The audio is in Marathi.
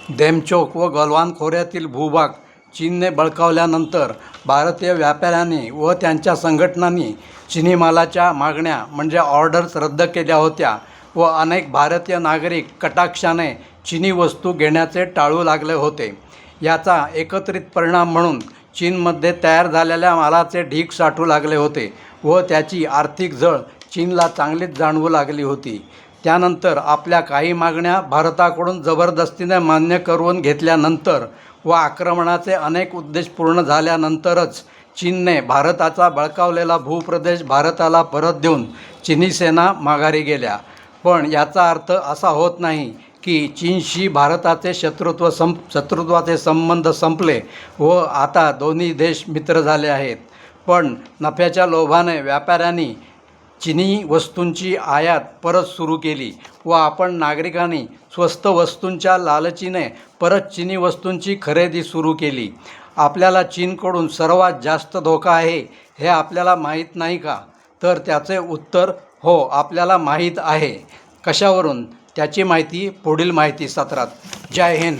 देमचोक व गलवान खोऱ्यातील भूभाग चीनने बळकावल्यानंतर भारतीय व्यापाऱ्यांनी व त्यांच्या संघटनांनी चिनी मालाच्या मागण्या म्हणजे ऑर्डर्स रद्द केल्या होत्या व अनेक भारतीय नागरिक कटाक्षाने चिनी वस्तू घेण्याचे टाळू लागले होते. याचा एकत्रित परिणाम म्हणून चीनमध्ये तयार झालेल्या मालाचे ढीग साठू लागले होते व त्याची आर्थिक झळ चीनला चांगलीच जाणवू लागली होती. त्यानंतर आपल्या काही मागण्या भारताकडून जबरदस्तीने मान्य करून घेतल्यानंतर व आक्रमणाचे अनेक उद्देश पूर्ण झाल्यानंतरच चीनने भारताचा बळकावलेला भूप्रदेश भारताला परत देऊन चिनी सेना माघारी गेल्या. पण याचा अर्थ असा होत नाही की चीनशी भारताचे शत्रुत्वाचे संबंध संपले व आता दोन्ही देश मित्र झाले आहेत. पण नफ्याच्या लोभाने व्यापाऱ्यांनी चिनी वस्तूंची आयात परत सुरू केली व आपण नागरिकांनी स्वस्त वस्तूंच्या लालचीने परत चिनी वस्तूंची खरेदी सुरू केली. आपल्याला चीनकडून सर्वात जास्त धोका आहे हे आपल्याला माहीत नाही का? तर त्याचे उत्तर हो, आपल्याला माहीत आहे. कशावरून? त्याची माहिती पुढील माहिती सत्रात. जय हिंद.